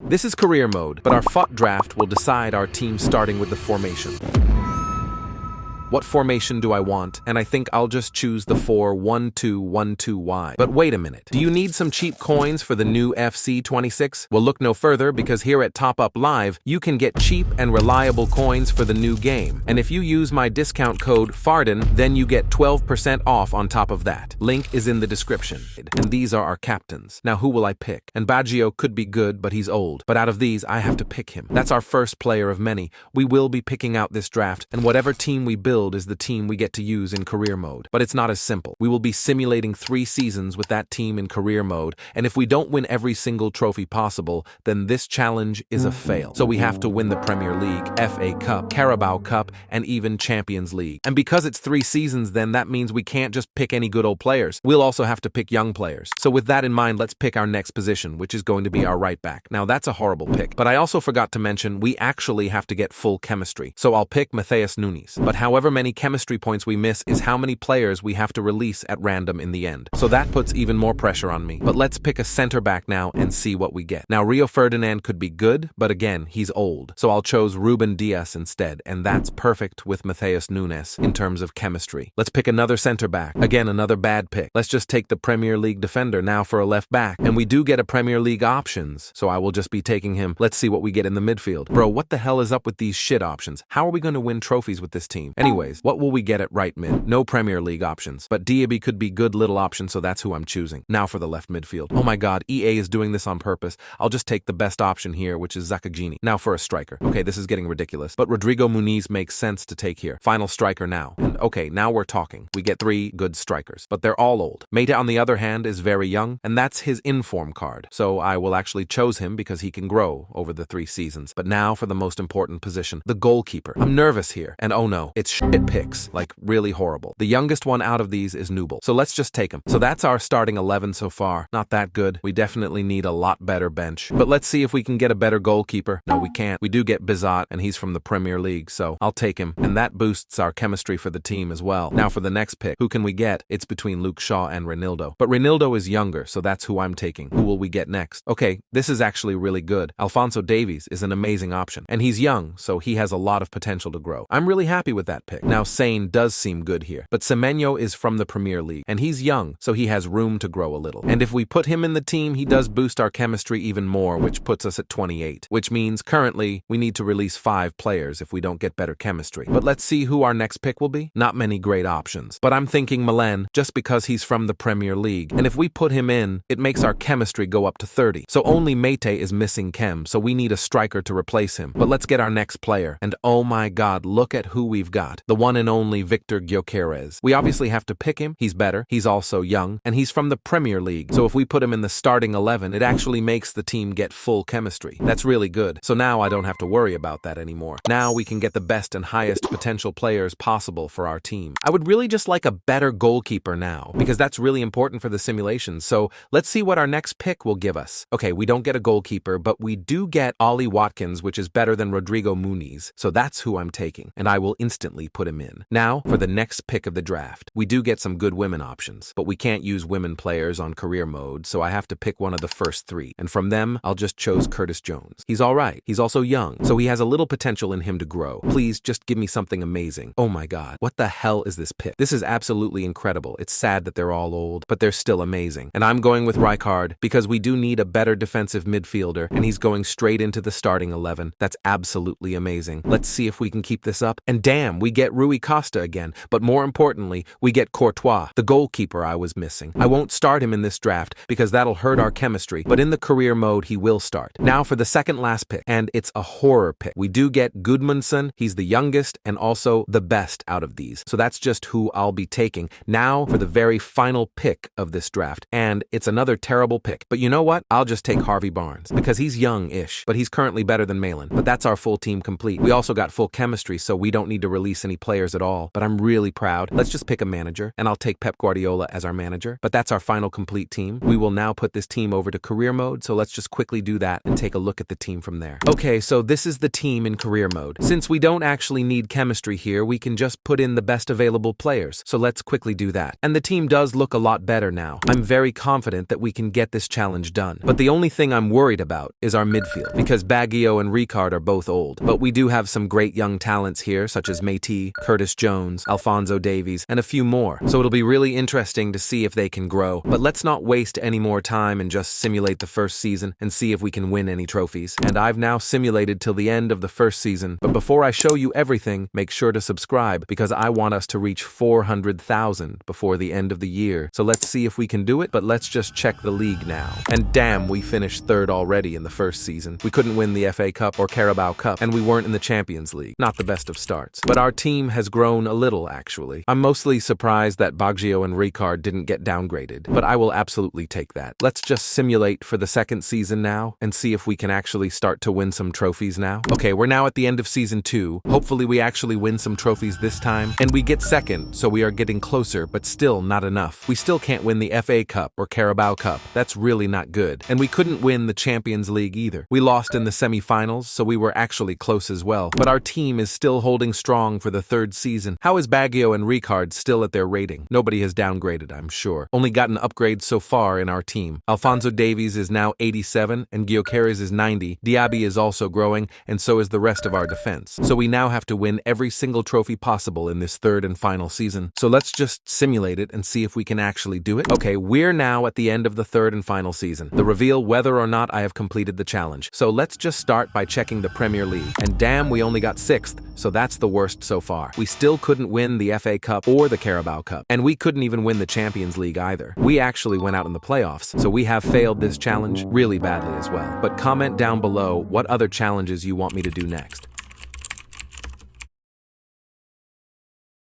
This is career mode, but our FUT draft will decide our team starting with the formation. What formation do I want? And I think I'll just choose the 4-1-2-1-2-Y. But wait a minute. Do you need some cheap coins for the new FC 26? Well, look no further, because here at Top Up Live, you can get cheap and reliable coins for the new game. And if you use my discount code FARDEN, then you get 12% off on top of that. Link is in the description. And these are our captains. Now, who will I pick? And Baggio could be good, but he's old. But out of these, I have to pick him. That's our first player of many. We will be picking out this draft, and whatever team we build is the team we get to use in career mode. But it's not as simple. We will be simulating 3 seasons with that team in career mode, and if we don't win every single trophy possible, then this challenge is a fail. So we have to win the Premier League, FA Cup, Carabao Cup, and even Champions League. And because it's 3 seasons, then that means we can't just pick any good old players. We'll also have to pick young players. So with that in mind, let's pick our next position, which is going to be our right back. Now that's a horrible pick, but I also forgot to mention we actually have to get full chemistry. So I'll pick Matheus Nunes. But however many chemistry points we miss is how many players we have to release at random in the end. So that puts even more pressure on me. But let's pick a center back now and see what we get. Now Rio Ferdinand could be good, but again, he's old. So I'll choose Ruben Dias instead, and that's perfect with Matheus Nunes in terms of chemistry. Let's pick another center back. Again, another bad pick. Let's just take the Premier League defender now for a left back. And we do get a Premier League options, so I will just be taking him. Let's see what we get in the midfield. Bro, what the hell is up with these shit options? How are we going to win trophies with this team? Anyways, what will we get at right mid? No Premier League options, but Diaby could be good little option, so that's who I'm choosing. Now for the left midfield. Oh my god, EA is doing this on purpose. I'll just take the best option here, which is Zakagini. Now for a striker. Okay, this is getting ridiculous, but Rodrigo Muniz makes sense to take here. Final striker now. And okay, now we're talking. We get 3 good strikers, but they're all old. Meta, on the other hand, is very young, and that's his inform card. So I will actually choose him because he can grow over the 3 seasons. But now for the most important position, the goalkeeper. I'm nervous here, and oh no, it's shit picks. Like, really horrible. The youngest one out of these is Nubel. So let's just take him. So that's our starting 11 so far. Not that good. We definitely need a lot better bench. But let's see if we can get a better goalkeeper. No, we can't. We do get Bizot, and he's from the Premier League, so I'll take him. And that boosts our chemistry for the team as well. Now for the next pick. Who can we get? It's between Luke Shaw and Reinildo. But Reinildo is younger, so that's who I'm taking. Who will we get next? Okay, this is actually really good. Alphonso Davies is an amazing option. And he's young, so he has a lot of potential to grow. I'm really happy with that pick. Now Sane does seem good here, but Semenyo is from the Premier League, and he's young, so he has room to grow a little. And if we put him in the team, he does boost our chemistry even more, which puts us at 28, which means currently we need to release 5 players if we don't get better chemistry. But let's see who our next pick will be. Not many great options, but I'm thinking Milan just because he's from the Premier League, and if we put him in, it makes our chemistry go up to 30. So only Mete is missing chem, so we need a striker to replace him. But let's get our next player, and oh my god, look at who we've got. The one and only Victor Gyökeres. We obviously have to pick him. He's better. He's also young, and he's from the Premier League. So if we put him in the starting 11, it actually makes the team get full chemistry. That's really good. So now I don't have to worry about that anymore. Now we can get the best and highest potential players possible for our team. I would really just like a better goalkeeper now, because that's really important for the simulations. So let's see what our next pick will give us. Okay, we don't get a goalkeeper, but we do get Ollie Watkins, which is better than Rodrigo Muniz. So that's who I'm taking, and I will instantly put him in. Now for the next pick of the draft. We do get some good women options, but we can't use women players on career mode, so I have to pick one of the first 3. And from them, I'll just choose Curtis Jones. He's alright. He's also young, so he has a little potential in him to grow. Please just give me something amazing. Oh my god, what the hell is this pick? This is absolutely incredible. It's sad that they're all old, but they're still amazing. And I'm going with Rijkaard because we do need a better defensive midfielder, and he's going straight into the starting 11. That's absolutely amazing. Let's see if we can keep this up. And damn, we get Rui Costa again, but more importantly, we get Courtois, the goalkeeper I was missing. I won't start him in this draft because that'll hurt our chemistry, but in the career mode, he will start. Now for the second last pick, and it's a horror pick. We do get Gudmundsson. He's the youngest and also the best out of these, so that's just who I'll be taking. Now for the very final pick of this draft, and it's another terrible pick, but you know what? I'll just take Harvey Barnes because he's young-ish, but he's currently better than Malin. But that's our full team complete. We also got full chemistry, so we don't need to release any players at all, but I'm really proud. Let's just pick a manager, and I'll take Pep Guardiola as our manager. But that's our final complete team. We will now put this team over to career mode, so let's just quickly do that and take a look at the team from there. Okay, so this is the team in career mode. Since we don't actually need chemistry here, we can just put in the best available players. So let's quickly do that. And the team does look a lot better now. I'm very confident that we can get this challenge done. But the only thing I'm worried about is our midfield, because Baggio and Ricard are both old. But we do have some great young talents here, such as Métis, Curtis Jones, Alphonso Davies, and a few more. So it'll be really interesting to see if they can grow. But let's not waste any more time and just simulate the first season and see if we can win any trophies. And I've now simulated till the end of the first season. But before I show you everything, make sure to subscribe, because I want us to reach 400,000 before the end of the year. So let's see if we can do it, but let's just check the league now. And damn, we finished third already in the first season. We couldn't win the FA Cup or Carabao Cup, and we weren't in the Champions League. Not the best of starts. But our team has grown a little, actually. I'm mostly surprised that Baggio and Ricard didn't get downgraded, but I will absolutely take that. Let's just simulate for the second season now and see if we can actually start to win some trophies now. Okay, we're now at the end of season 2. Hopefully we actually win some trophies this time, and we get second, so we are getting closer, but still not enough. We still can't win the FA Cup or Carabao Cup. That's really not good. And we couldn't win the Champions League either. We lost in the semi-finals, so we were actually close as well. But our team is still holding strong for the third season. How is Baggio and Ricard still at their rating? Nobody has downgraded, I'm sure. Only gotten upgrades so far in our team. Alphonso Davies is now 87, and Gyökeres is 90. Diaby is also growing, and so is the rest of our defense. So we now have to win every single trophy possible in this third and final season. So let's just simulate it and see if we can actually do it. Okay, we're now at the end of the third and final season. The reveal whether or not I have completed the challenge. So let's just start by checking the Premier League. And damn, we only got 6th, so that's the worst so far. We still couldn't win the FA Cup or the Carabao Cup, and we couldn't even win the Champions League either. We actually went out in the playoffs, so we have failed this challenge really badly as well. But comment down below what other challenges you want me to do next.